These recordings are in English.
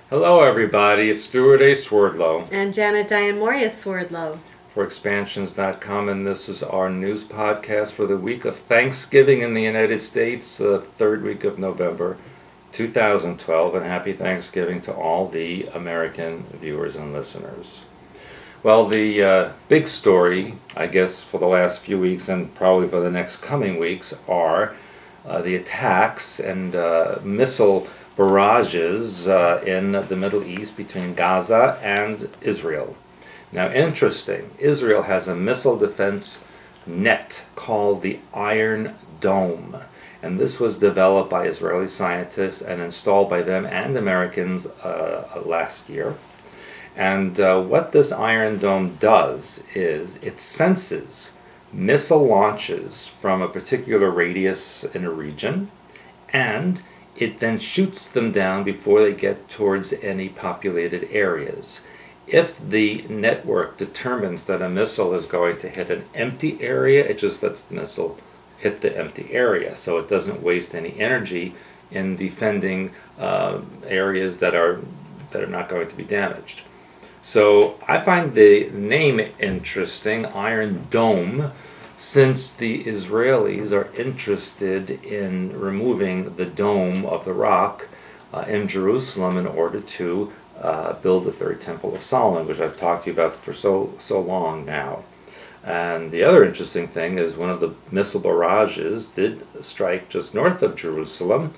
Hello everybody, it's Stewart A. Swerdlow And Diane Mourglia-Swerdlow for Expansions.com, and this is our news podcast for the week of Thanksgiving in the United States, the third week of November 2012, and happy Thanksgiving to all the American viewers and listeners. Well, the big story, I guess, for the last few weeks and probably for the next coming weeks are the attacks and missile barrages in the Middle East between Gaza and Israel. Now, interesting, Israel has a missile defense net called the Iron Dome, and this was developed by Israeli scientists and installed by them and Americans last year. And what this Iron Dome does is it senses missile launches from a particular radius in a region, and it then shoots them down before they get towards any populated areas. If the network determines that a missile is going to hit an empty area, it just lets the missile hit the empty area, so it doesn't waste any energy in defending areas that are not going to be damaged. So I find the name interesting, Iron Dome, since the Israelis are interested in removing the Dome of the Rock in Jerusalem in order to build the third Temple of Solomon, which I've talked to you about for so long now. And the other interesting thing is one of the missile barrages did strike just north of Jerusalem,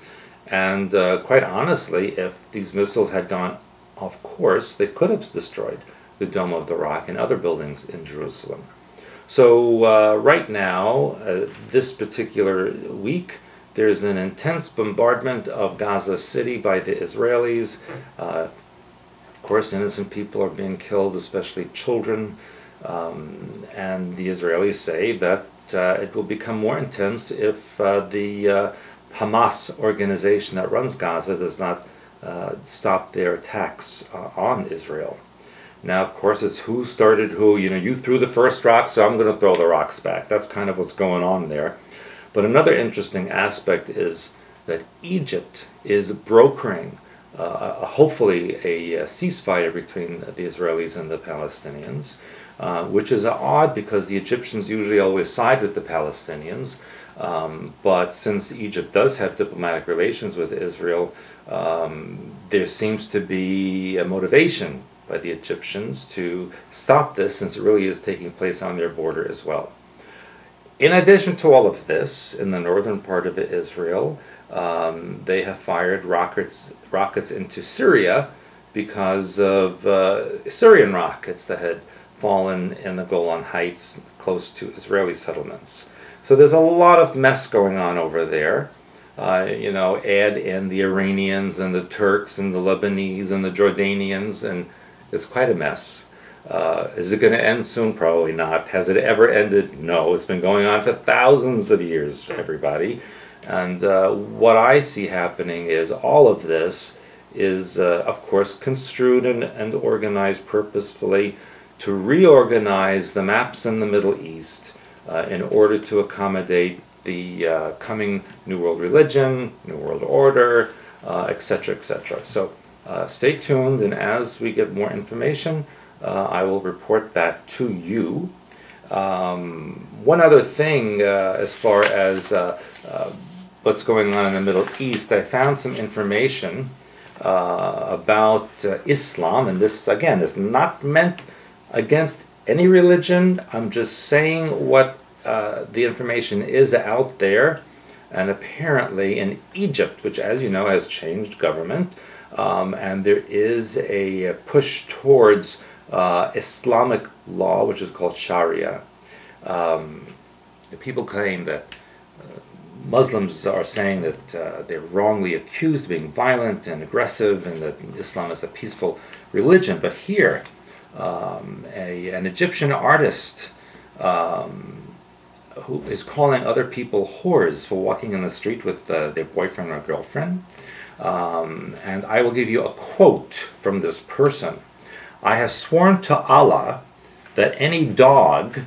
and quite honestly, if these missiles had gone off course, they could have destroyed the Dome of the Rock and other buildings in Jerusalem. So right now, this particular week, there's an intense bombardment of Gaza City by the Israelis. Of course, innocent people are being killed, especially children. And the Israelis say that it will become more intense if the Hamas organization that runs Gaza does not stop their attacks on Israel. Now, of course, it's who started who. You know, you threw the first rock, so I'm going to throw the rocks back. That's kind of what's going on there. But another interesting aspect is that Egypt is brokering, hopefully, a ceasefire between the Israelis and the Palestinians, which is odd because the Egyptians usually always side with the Palestinians. But since Egypt does have diplomatic relations with Israel, there seems to be a motivation by the Egyptians to stop this, since it really is taking place on their border as well. In addition to all of this, in the northern part of Israel, they have fired rockets into Syria because of Syrian rockets that had fallen in the Golan Heights close to Israeli settlements. So there's a lot of mess going on over there. You know, add in the Iranians and the Turks and the Lebanese and the Jordanians, and it's quite a mess. Is it going to end soon? Probably not. Has it ever ended? No. It's been going on for thousands of years, everybody. And what I see happening is all of this is, of course, construed and organized purposefully to reorganize the maps in the Middle East in order to accommodate the coming New World Religion, New World Order, etc., etc. So stay tuned, and as we get more information, I will report that to you. One other thing as far as what's going on in the Middle East, I found some information about Islam, and this, again, is not meant against any religion. I'm just saying what the information is out there. And apparently in Egypt, which, as you know, has changed government, and there is a push towards Islamic law, which is called Sharia. People claim that Muslims are saying that they're wrongly accused of being violent and aggressive, and that Islam is a peaceful religion. But here, an Egyptian artist who is calling other people whores for walking in the street with their boyfriend or girlfriend. And I will give you a quote from this person. "I have sworn to Allah that any dog,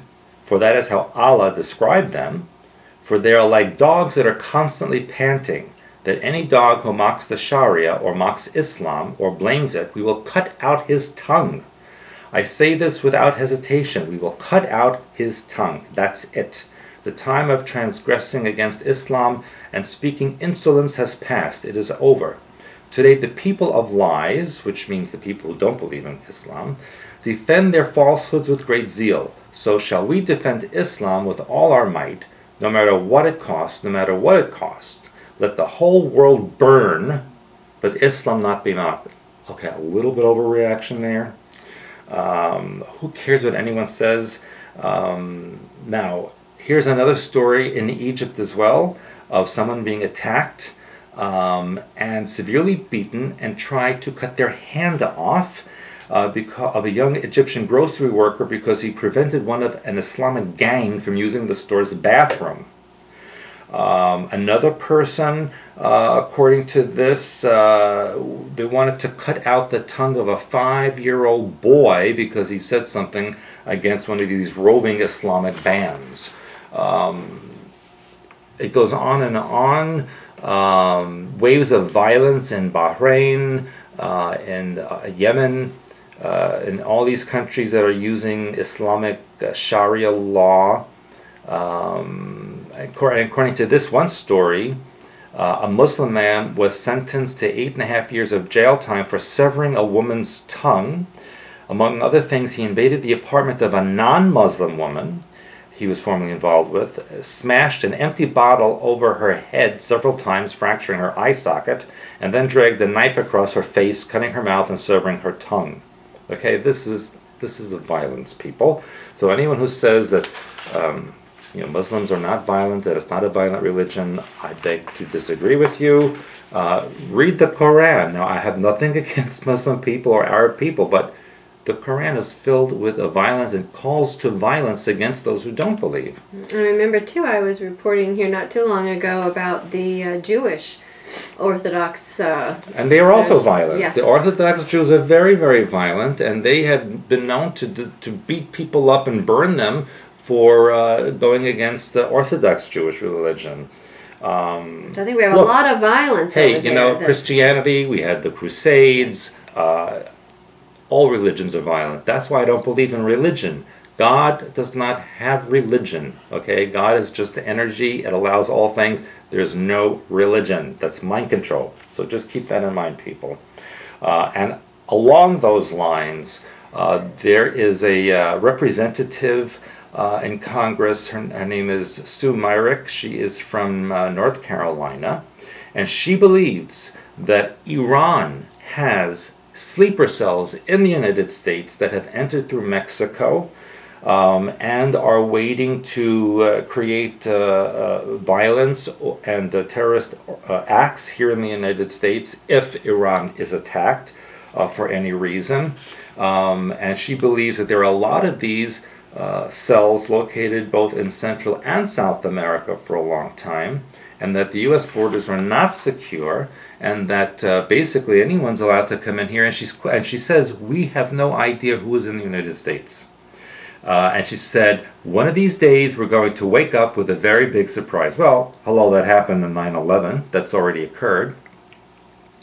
for that is how Allah described them, for they are like dogs that are constantly panting, that any dog who mocks the Sharia or mocks Islam or blames it, we will cut out his tongue. I say this without hesitation. We will cut out his tongue. That's it. The time of transgressing against Islam and speaking insolence has passed. It is over. Today the people of lies, which means the people who don't believe in Islam, defend their falsehoods with great zeal. So shall we defend Islam with all our might, no matter what it costs, no matter what it costs. Let the whole world burn, but Islam not be mocked. Okay, a little bit overreaction there. Who cares what anyone says? Now, here's another story in Egypt as well of someone being attacked and severely beaten and tried to cut their hand off because of a young Egyptian grocery worker because he prevented one of an Islamic gang from using the store's bathroom. Another person, according to this, they wanted to cut out the tongue of a 5-year-old boy because he said something against one of these roving Islamic bands. It goes on and on. Waves of violence in Bahrain, in Yemen, in all these countries that are using Islamic Sharia law. According to this one story, a Muslim man was sentenced to 8.5 years of jail time for severing a woman's tongue. Among other things, he invaded the apartment of a non-Muslim woman he was formerly involved with, smashed an empty bottle over her head several times, fracturing her eye socket, and then dragged a knife across her face, cutting her mouth and severing her tongue. Okay, this is a violence, people. So anyone who says that Muslims are not violent, that it's not a violent religion, I beg to disagree with you. Read the Quran. Now, I have nothing against Muslim people or Arab people, but the Quran is filled with violence and calls to violence against those who don't believe. I remember, too, I was reporting here not too long ago about the Jewish Orthodox... and they are also violent. Yes. The Orthodox Jews are very, very violent, and they have been known to beat people up and burn them for going against the Orthodox Jewish religion. So I think we have a lot of violence over Hey, Christianity, we had the Crusades. All religions are violent. That's why I don't believe in religion. God does not have religion, okay? God is just energy. It allows all things. There's no religion. That's mind control. So just keep that in mind, people. And along those lines, there is a representative in Congress. Her name is Sue Myrick. She is from North Carolina. And she believes that Iran has sleeper cells in the United States that have entered through Mexico and are waiting to create violence and terrorist acts here in the United States if Iran is attacked for any reason. And she believes that there are a lot of these cells located both in Central and South America for a long time, and that the U.S. borders are not secure, and that basically anyone's allowed to come in here. And she says, we have no idea who is in the United States. And she said, one of these days we're going to wake up with a very big surprise. Well, hello, that happened in 9/11. That's already occurred.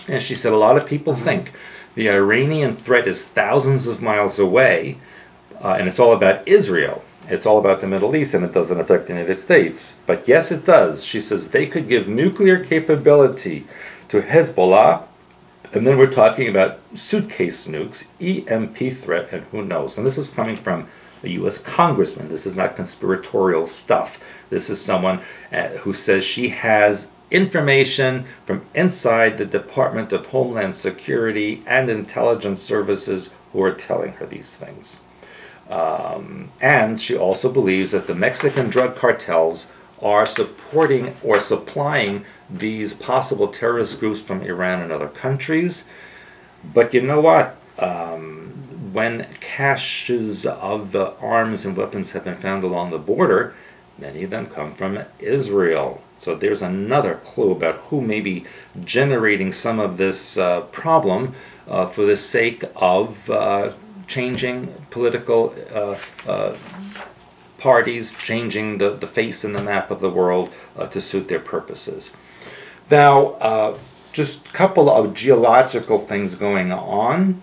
And she said a lot of people think the Iranian threat is thousands of miles away, and it's all about Israel. It's all about the Middle East, and it doesn't affect the United States. But yes, it does. She says they could give nuclear capability to Hezbollah, and then we're talking about suitcase nukes, EMP threat, and who knows. And this is coming from a U.S. congressman. This is not conspiratorial stuff. This is someone who says she has information from inside the Department of Homeland Security and intelligence services who are telling her these things. And she also believes that the Mexican drug cartels are supporting or supplying these possible terrorist groups from Iran and other countries. But you know what? When caches of the arms and weapons have been found along the border, many of them come from Israel. So there's another clue about who may be generating some of this problem for the sake of changing political parties, changing the face and the map of the world to suit their purposes. Now, just a couple of geological things going on.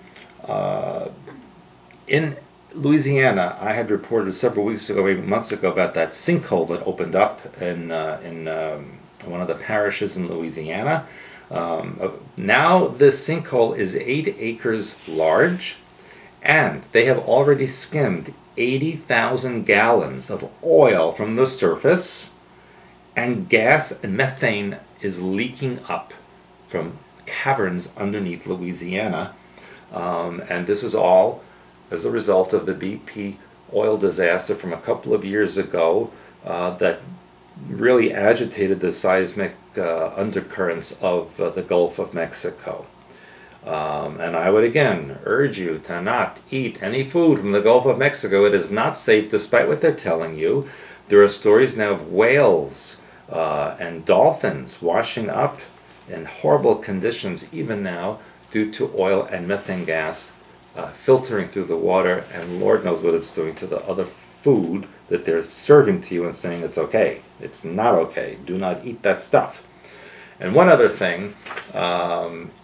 In Louisiana, I had reported several weeks ago, maybe months ago, about that sinkhole that opened up in one of the parishes in Louisiana. Now this sinkhole is 8 acres large, and they have already skimmed 80,000 gallons of oil from the surface, and gas and methane is leaking up from caverns underneath Louisiana. And this is all as a result of the BP oil disaster from a couple of years ago that really agitated the seismic undercurrents of the Gulf of Mexico. And I would again urge you to not eat any food from the Gulf of Mexico. It is not safe, despite what they're telling you. There are stories now of whales and dolphins washing up in horrible conditions even now due to oil and methane gas filtering through the water, and Lord knows what it's doing to the other food that they're serving to you and saying it's okay. It's not okay. Do not eat that stuff. And one other thing,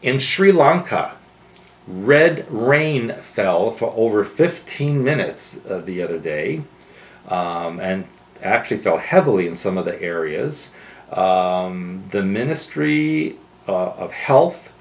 in Sri Lanka, red rain fell for over 15 minutes the other day, and actually fell heavily in some of the areas. The Ministry of Health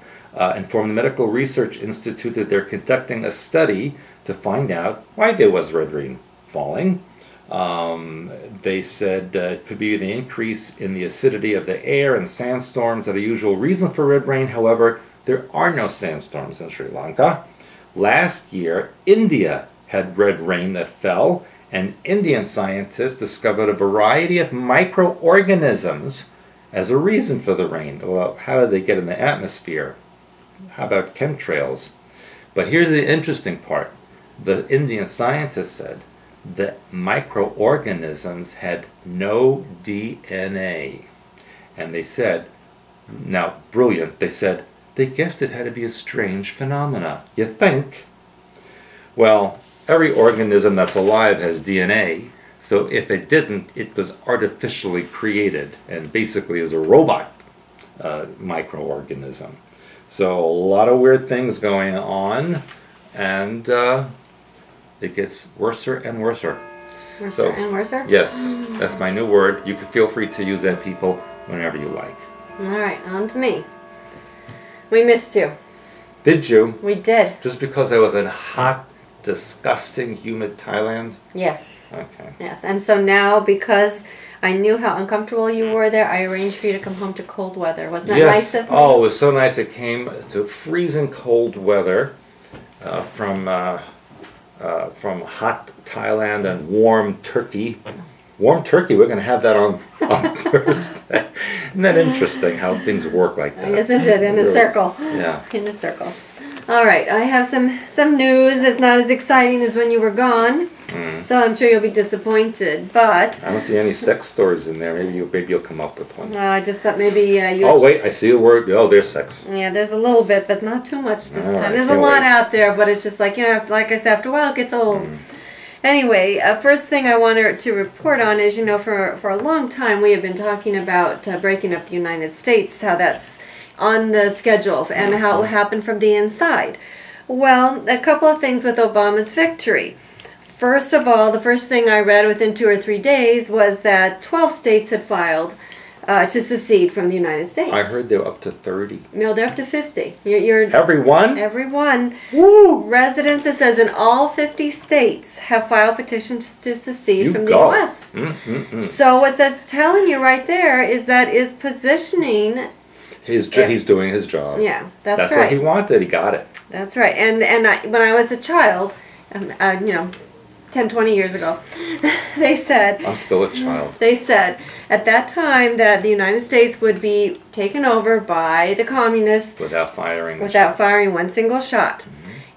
informed the Medical Research Institute that they're conducting a study to find out why there was red rain falling. They said it could be the increase in the acidity of the air and sandstorms that are usual reason for red rain. However, there are no sandstorms in Sri Lanka. Last year, India had red rain that fell, and Indian scientists discovered a variety of microorganisms as a reason for the rain. Well, how did they get in the atmosphere? How about chemtrails? But here's the interesting part. The Indian scientists said that microorganisms had no DNA. And they said, now brilliant, they said, they guessed it had to be a strange phenomena. You think? Well, every organism that's alive has DNA, so if it didn't, it was artificially created and basically is a robot microorganism. So a lot of weird things going on, and it gets worser and worser. Worser and worser? Yes, that's my new word. You can feel free to use that, people, whenever you like. All right, on to me. We missed you. Did you? We did. Just because I was in hot, disgusting, humid Thailand? Yes. Okay. Yes, and so now, because I knew how uncomfortable you were there, I arranged for you to come home to cold weather. Wasn't that nice of me? Oh, it was so nice. It came to freezing cold weather from hot Thailand and warm Turkey. Warm Turkey, we're going to have that on Thursday. Isn't that interesting how things work like that? Isn't it? In a circle. Yeah. In a circle. All right, I have some news. It's not as exciting as when you were gone, so I'm sure you'll be disappointed. But I don't see any sex stories in there. Maybe you'll come up with one. I just thought maybe you. Oh wait, I see a word. Oh, there's sex. Yeah, there's a little bit, but not too much this time. There's a can't lot wait. out there, but it's just like, you know, like I said, after a while it gets old. Anyway, first thing I wanted to report on is, you know, for a long time we have been talking about breaking up the United States, how that's on the schedule, and how it will happen from the inside. Well, a couple of things with Obama's victory. First of all, the first thing I read within 2 or 3 days was that 12 states had filed to secede from the United States. I heard they're up to 30. No, they're up to 50. You're Everyone? Everyone. Woo! Residents, it says, in all 50 states have filed petitions to secede from the U.S. So what that's telling you right there is that is positioning. He's doing his job. Yeah, that's right. That's what he wanted. He got it. That's right. And when I was a child, you know, 10, 20 years ago, they said... I'm still a child. They said at that time that the United States would be taken over by the communists... Without firing one single shot.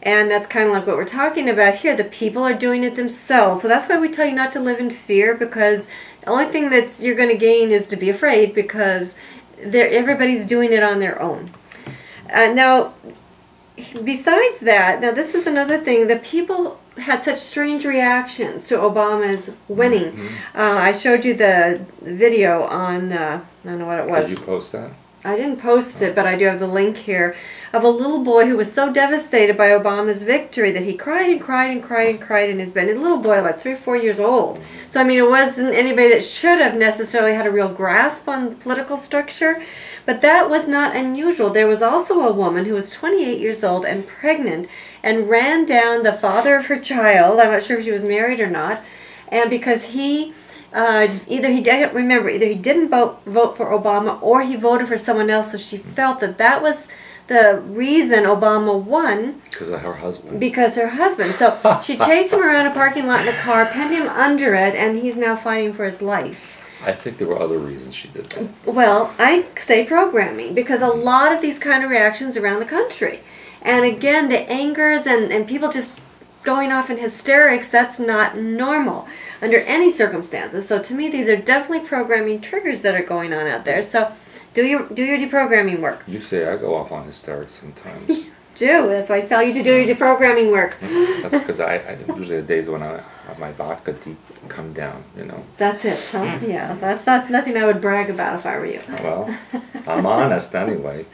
And that's kind of like what we're talking about here. The people are doing it themselves. So that's why we tell you not to live in fear, because the only thing that you're going to gain is to be afraid, because everybody's doing it on their own. Now, besides that, now this was another thing. The people had such strange reactions to Obama's winning. I showed you the video on, I don't know what it was. Did you post that? I didn't post it, but I do have the link here, of a little boy who was so devastated by Obama's victory that he cried and cried and cried and cried in his bed. A little boy, about 3 or 4 years old. So, I mean, it wasn't anybody that should have necessarily had a real grasp on political structure, but that was not unusual. There was also a woman who was 28 years old and pregnant and ran down the father of her child. I'm not sure if she was married or not, and because he... either he didn't vote for Obama or he voted for someone else, so she felt that that was the reason Obama won. Because of her husband. Because her husband. So she chased him around a parking lot in a car, pinned him under it, and he's now fighting for his life. I think there were other reasons she did that. Well, I say programming, because a lot of these kind of reactions around the country. And again, the angers and people just going off in hysterics, that's not normal under any circumstances. So to me, these are definitely programming triggers that are going on out there. So do your deprogramming work. You say I go off on hysterics sometimes. Do. That's why I tell you to do your deprogramming work. That's because I usually the days when my vodka come down, you know. That's it. So yeah, that's nothing I would brag about if I were you. Well, I'm honest anyway.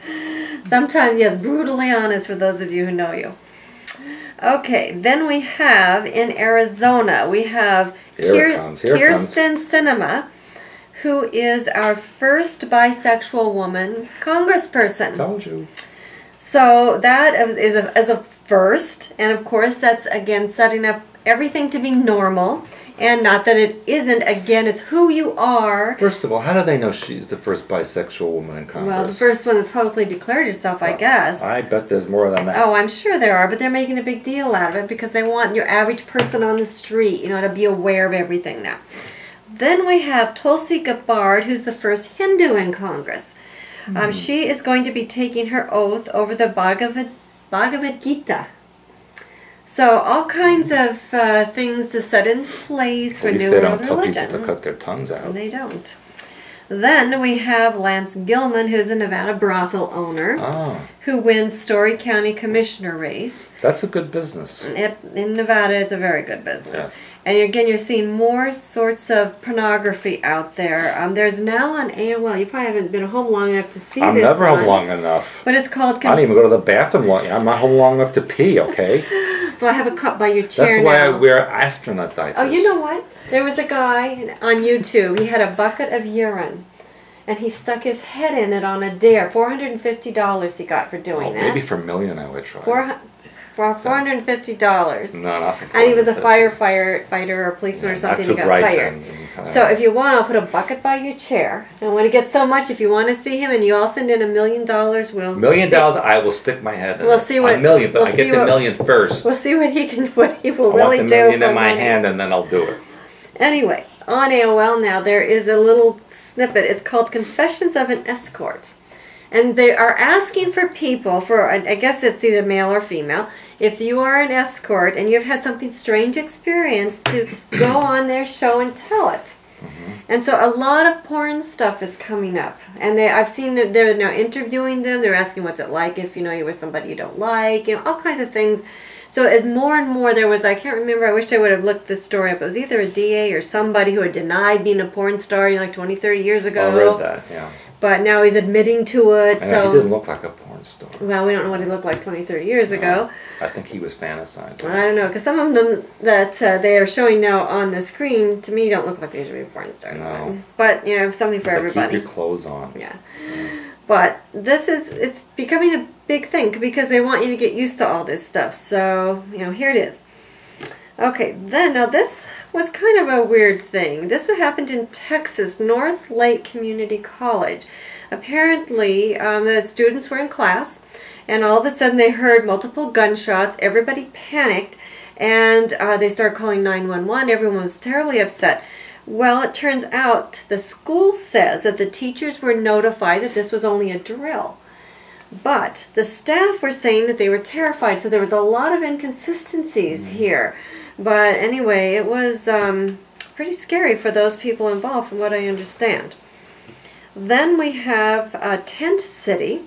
Sometimes, yes, brutally honest for those of you who know you. Okay, then we have in Arizona, we have Kirsten Sinema, who is our first bisexual woman congressperson. Told you. So that is a first, and of course that's again setting up everything to be normal, and not that it isn't. Again, it's who you are. First of all, how do they know she's the first bisexual woman in Congress? Well, the first one that's publicly declared herself, I guess. I bet there's more than that. Oh, I'm sure there are, but they're making a big deal out of it because they want your average person on the street, you know, to be aware of everything now. Then we have Tulsi Gabbard, who's the first Hindu in Congress. She is going to be taking her oath over the Bhagavad Gita. So all kinds of things to set in place for new world religion. At least they don't tell people to cut their tongues out. They don't. Then we have Lance Gilman, who's a Nevada brothel owner, who wins Story County Commissioner race. That's a good business. In Nevada, it's a very good business. Yes. And again, you're seeing more sorts of pornography out there. There's now on AOL, you probably haven't been home long enough to see this. I'm never home long enough. But it's called... I don't even go to the bathroom long. I'm not home long enough to pee, okay? So I have a cup by your chair now. That's why I wear astronaut diapers. Oh, you know what? There was a guy on YouTube. He had a bucket of urine, and he stuck his head in it on a dare. $450 he got for doing that. Maybe for a million I would try. For $450. No, not for $450. And he was a firefighter or a policeman or something. He got fired. So if you want, I'll put a bucket by your chair. And when it gets so much, if you want to see him and you all send in $1 million, we'll... $1 million, I will stick my head in We'll see what... $1 million, but I get the million first. We'll see what he will really do. I want the million in my hand, and then I'll do it. Anyway, on AOL now, there is a little snippet. It's called Confessions of an Escort. And they are asking for people, I guess it's either male or female, if you are an escort and you've had something strange experience, to go on their show and tell it. And so a lot of porn stuff is coming up. And I've seen that they're now interviewing them. They're asking what's it like if, you know, you're with somebody you don't like, you know, all kinds of things. So as more and more there was, I can't remember, I wish I would have looked this story up. It was either a DA or somebody who had denied being a porn star, you know, like 20, 30 years ago. I read that, yeah. But now he's admitting to it. So he didn't look like a porn star. Well, we don't know what he looked like 20, 30 years ago. I think he was fantasizing. I don't know, because some of them that they are showing now on the screen, to me, don't look like they should be porn stars. No. But, you know, something for everybody. Keep your clothes on. Yeah. But it's becoming a big thing because they want you to get used to all this stuff. So, you know, here it is. Okay, then, now this was kind of a weird thing. This happened in Texas, North Lake Community College. Apparently, the students were in class, and all of a sudden they heard multiple gunshots. Everybody panicked, and they started calling 911. Everyone was terribly upset. Well, it turns out the school says that the teachers were notified that this was only a drill. But the staff were saying that they were terrified, so there was a lot of inconsistencies here. But anyway, it was pretty scary for those people involved, from what I understand. Then we have a tent city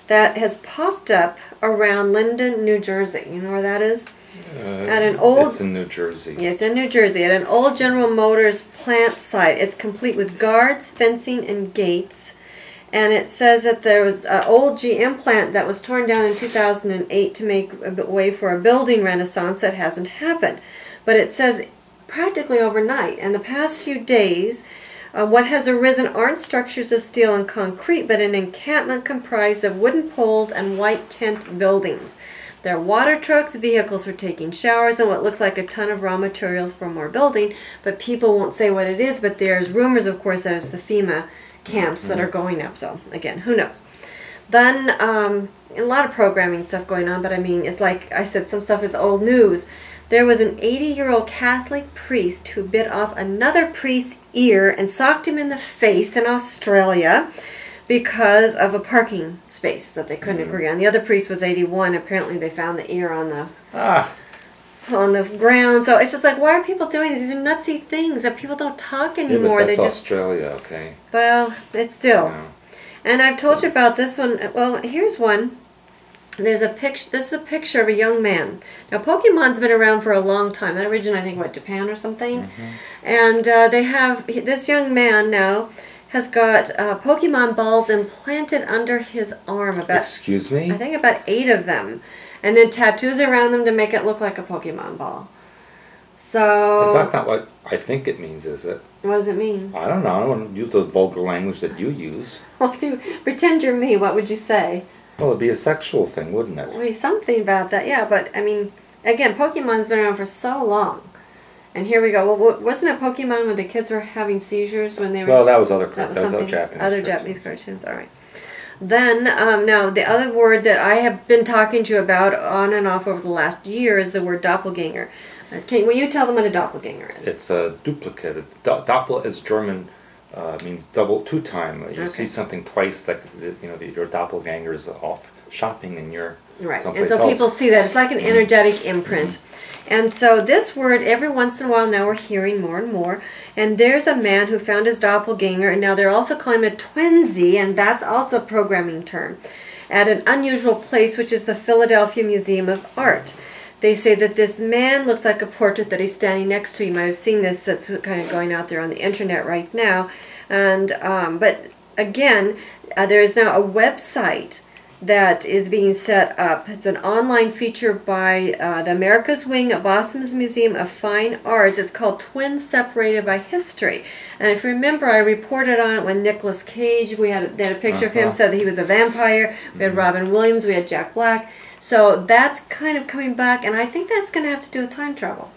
that has popped up around Linden, New Jersey. You know where that is? It's in New Jersey. Yeah, it's in New Jersey, at an old General Motors plant site. It's complete with guards, fencing, and gates. And it says that there was an old GM plant that was torn down in 2008 to make a way for a building renaissance that hasn't happened. But it says practically overnight. And the past few days, what has arisen aren't structures of steel and concrete, but an encampment comprised of wooden poles and white tent buildings. There are water trucks, vehicles for taking showers, and what looks like a ton of raw materials for more building, but people won't say what it is, but there's rumors, of course, that it's the FEMA camps that are going up. So, again, who knows? Then, a lot of programming stuff going on, but I mean, it's like I said, some stuff is old news. There was an 80-year-old Catholic priest who bit off another priest's ear and socked him in the face in Australia because of a parking space that they couldn't agree on. The other priest was 81. Apparently, they found the ear on the ground. So it's just like, why are people doing this? These are nutsy things that people don't talk anymore. Yeah, but that's they just, Australia, okay. Well, it's still. Yeah. And I've told you about this one. Well, here's one. There's a picture. This is a picture of a young man. Now, Pokemon's been around for a long time. That originated, I think, what, Japan or something. And they have this young man now has got Pokemon balls implanted under his arm. Excuse me? I think about 8 of them, and then tattoos around them to make it look like a Pokemon ball. So That's not what I think it means, is it? What does it mean? I don't know. I don't want to use the vulgar language that you use. Well, pretend you're me. What would you say? Well, it'd be a sexual thing, wouldn't it? Well, something about that, yeah. But I mean, again, Pokemon's been around for so long, and here we go. Well, wasn't it Pokemon when the kids were having seizures when they were? Well, that was other. That was other Japanese. Japanese Cartoons. All right. Then now the other word that I have been talking to you about on and off over the last year is the word doppelganger. Will you tell them what a doppelganger is? It's a duplicate. Doppel is German, means double, 2 time. You see something twice, like your doppelganger is off shopping and you're right. And someplace so else. people see that it's like an energetic imprint. And so this word, every once in a while now we're hearing more and more. And there's a man who found his doppelganger, and now they're also calling him a twinsie, and that's also a programming term, at an unusual place, which is the Philadelphia Museum of Art. They say that this man looks like a portrait that he's standing next to. You might have seen this. That's kind of going out there on the internet right now. And but again, there is now a website that is being set up. It's an online feature by the America's Wing at Boston's Museum of Fine Arts. It's called Twins Separated by History. And if you remember, I reported on it when Nicolas Cage, they had a picture of him, said that he was a vampire. We had Robin Williams, we had Jack Black. So that's kind of coming back, and I think that's going to have to do with time travel.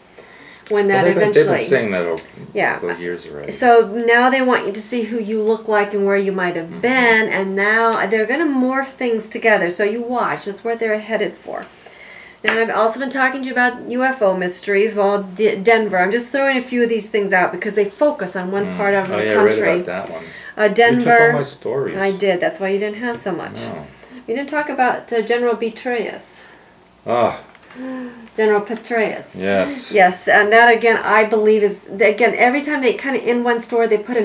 When that eventually... They've been saying that over the years already. So now they want you to see who you look like and where you might have been, and now they're going to morph things together. So you watch. That's where they're headed for. Now, I've also been talking to you about UFO mysteries. Well, Denver. I'm just throwing a few of these things out because they focus on one part of the country. I read about that one. Denver. You took all my stories. I did. That's why you didn't have so much. No. We didn't talk about General Petraeus. Ah. General Petraeus. Yes. Yes, and that again, I believe is, again, every time they kind of, in one story, they put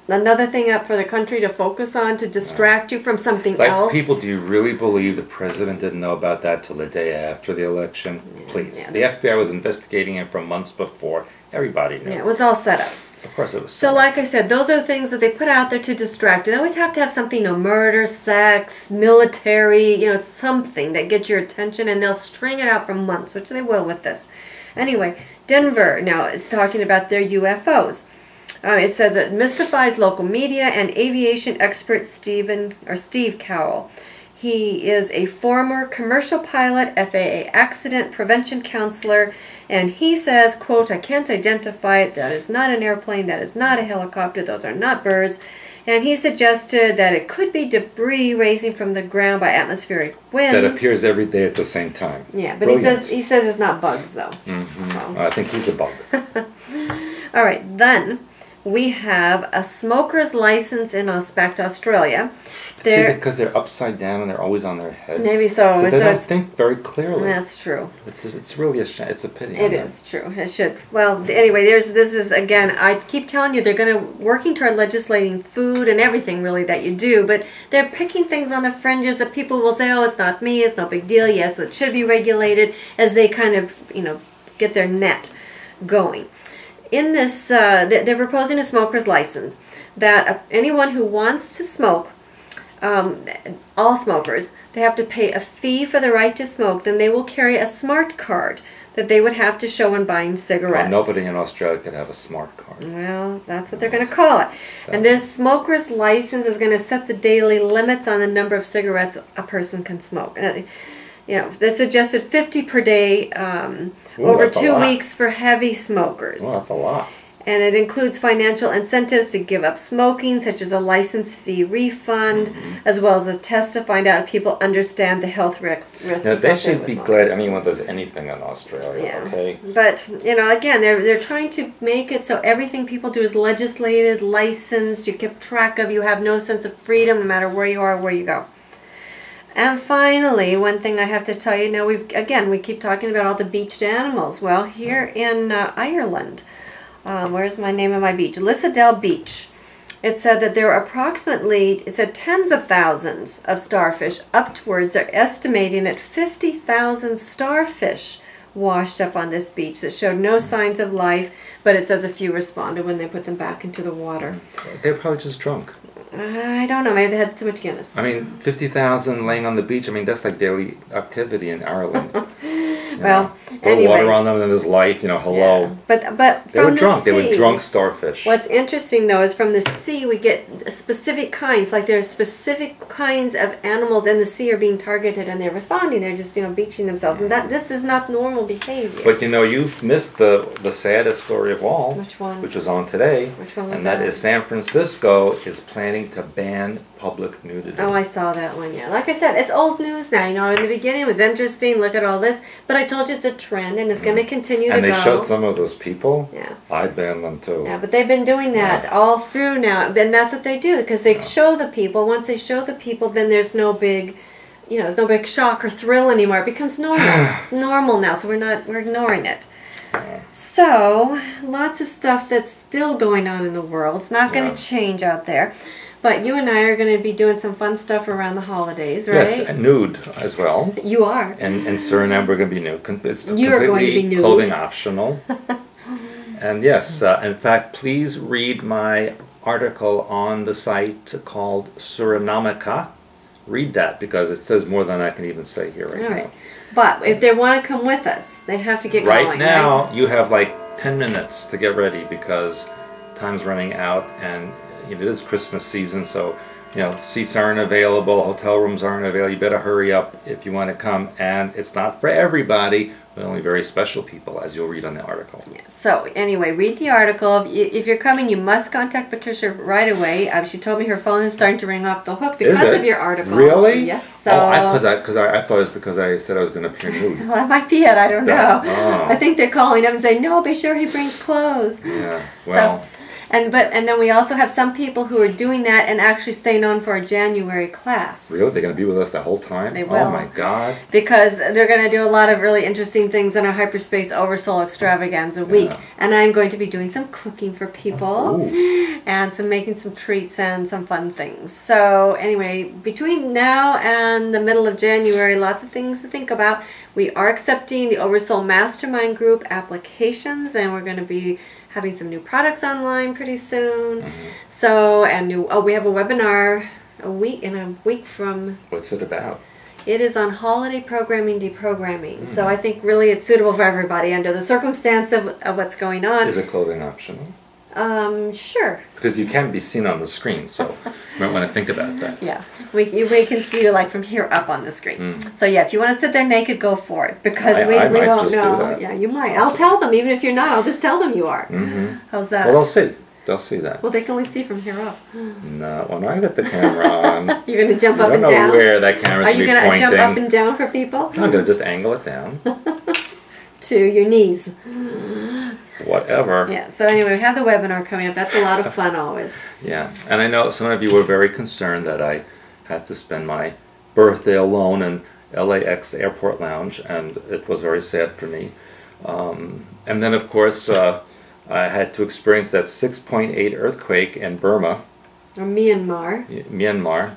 another thing up for the country to focus on, to distract you from something else. People, do you really believe the president didn't know about that till the day after the election? Please. Yeah, the FBI was investigating it for months before. Everybody knew. Yeah, it was all set up. Of course it was. So like I said, those are the things that they put out there to distract you. They always have to have something, murder, sex, military, something that gets your attention, and they'll string it out for months, which they will with this. Anyway, Denver now is talking about their UFOs. It says it mystifies local media and aviation expert Steve Cowell. He is a former commercial pilot, FAA accident prevention counselor, and he says, quote, "I can't identify it. That is not an airplane. That is not a helicopter. Those are not birds." And he suggested that it could be debris raising from the ground by atmospheric winds. That appears every day at the same time. Yeah, but he says it's not bugs, though. So. I think he's a bug. All right, then we have a smoker's license in Australia. See, because they're upside down and they're always on their heads. Maybe so. So they don't think very clearly. That's true. It's really it's a pity. It is true. It should. Well, anyway, this is, again, I keep telling you, they're going to, working toward legislating food and everything, really, that you do, but they're picking things on the fringes that people will say, oh, it's not me, it's no big deal, yes, it should be regulated, as they kind of, get their net going. In this, they're proposing a smoker's license, that anyone who wants to smoke all smokers, they have to pay a fee for the right to smoke. Then they will carry a smart card that they would have to show when buying cigarettes. Well, nobody in Australia could have a smart card. Well, that's what they're going to call it. And this smoker's license is going to set the daily limits on the number of cigarettes a person can smoke. You know, they suggested 50 per day over 2 weeks for heavy smokers. Well, that's a lot. And it includes financial incentives to give up smoking, such as a license fee refund, as well as a test to find out if people understand the health risks. Now, they should be glad anyone does anything in Australia, okay? But, you know, again, they're trying to make it so everything people do is legislated, licensed, you keep track of, you have no sense of freedom no matter where you are or where you go. And finally, one thing I have to tell you, now we keep talking about all the beached animals. Well, here in Ireland, where's my name of my beach? Lissadell Beach. It said that there are approximately, it said tens of thousands of starfish upwards. They're estimating at 50,000 starfish washed up on this beach that showed no signs of life, but it says a few responded when they put them back into the water. They're probably just drunk. I don't know. Maybe they had too much Guinness. I mean, 50,000 laying on the beach, I mean, that's like daily activity in Ireland. Well, anyway. Water on them and then there's life, you know, hello. Yeah. But they were drunk. They were drunk starfish. What's interesting, though, is from the sea we get specific kinds. Like there are specific kinds of animals in the sea are being targeted and they're responding. They're just, you know, beaching themselves. And this is not normal behavior. But, you know, you've missed the saddest story of all. Which one? Which was on today. Which one was and that is San Francisco is planning to ban public nudity. Oh, I saw that one, yeah. Like I said, it's old news now. You know, in the beginning it was interesting, look at all this. But I told you it's a trend and it's going to continue to go. And they showed some of those people. Yeah. I'd ban them too. Yeah, but they've been doing that all through now. And that's what they do because they show the people. Once they show the people, then there's no big, you know, there's no big shock or thrill anymore. It becomes normal. It's normal now, so we're ignoring it. So, lots of stuff that's still going on in the world. It's not going to change out there. But you and I are going to be doing some fun stuff around the holidays, right? Yes, and nude as well. You are. And Suriname, we're going to be nude. It's You're going to be nude. Clothing optional. And yes, in fact, please read my article on the site called Surinamica. Read that because it says more than I can even say here right now. But if they want to come with us, they have to get going. Right now, you have like 10 minutes to get ready because time's running out and it is Christmas season, so you know seats aren't available, hotel rooms aren't available. You better hurry up if you want to come, and it's not for everybody, but only very special people, as you'll read on the article. Yeah. So anyway, read the article. If you're coming, you must contact Patricia right away. She told me her phone is starting to ring off the hook because of your article. Really? Yes. So. Oh, because I thought it was because I said I was going to appear nude. Well, that might be it. I don't know. Oh. I think they're calling up and saying, "No, be sure he brings clothes." Yeah. Well. So, and then we also have some people who are doing that and actually staying on for a January class. Really? They're going to be with us the whole time? They will. Oh my God. Because they're going to do a lot of really interesting things in our Hyperspace Oversoul Extravaganza week. And I'm going to be doing some cooking for people and making some treats and some fun things. So anyway, between now and the middle of January, lots of things to think about. We are accepting the Oversoul Mastermind Group applications, and we're going to be having some new products online pretty soon. So, and we have a webinar in a week from... What's it about? It is on holiday programming, deprogramming. So I think really it's suitable for everybody under the circumstance of what's going on. Is it clothing optional? Sure. Because you can be seen on the screen, so you might want to think about that. Yeah, we can see you like from here up on the screen. So yeah, if you want to sit there naked, go for it because we might won't just know. Do that. Yeah, you It's might. awesome. I'll tell them even if you're not. I'll just tell them you are. How's that? Well, they'll see. They'll see that. Well, they can only see from here up. No, when I get the camera on, you're going to jump up and down. I don't know where that camera's going to be pointing. Are you going to jump up and down for people? I'm going to just angle it down. To your knees. Whatever. Yeah, so anyway, we have the webinar coming up. That's a lot of fun always. Yeah, and I know some of you were very concerned that I had to spend my birthday alone in LAX Airport Lounge, and it was very sad for me. And then, of course, I had to experience that 6.8 earthquake in Burma. Or Myanmar. Myanmar,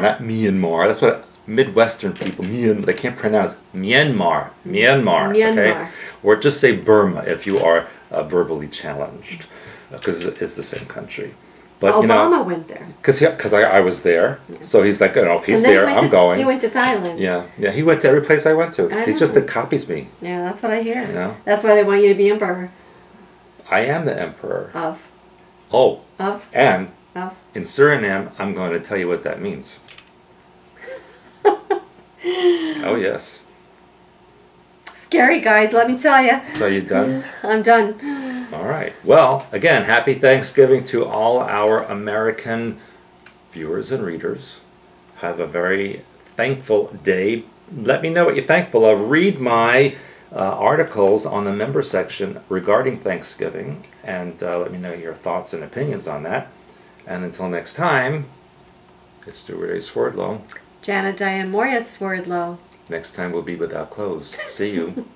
not Myanmar. That's what Midwestern people, they can't pronounce Myanmar. Okay? Or just say Burma if you are verbally challenged, because it's the same country. But Obama went there. Because I was there. Yeah. So he's like, if he's there, I'm going. He went to Thailand. Yeah, he went to every place I went to. He's just that copies me. Yeah, that's what I hear. That's why they want you to be emperor. I am the emperor. Of. Oh. Of. And of. In Suriname, I'm going to tell you what that means. Oh, yes. Scary, guys, let me tell you. So you done? I'm done. All right. Well, again, happy Thanksgiving to all our American viewers and readers. Have a very thankful day. Let me know what you're thankful of. Read my articles on the member section regarding Thanksgiving, and let me know your thoughts and opinions on that. And until next time, it's Stewart A. Swerdlow. Diane Mourglia-Swerdlow. Next time we'll be without clothes. See you.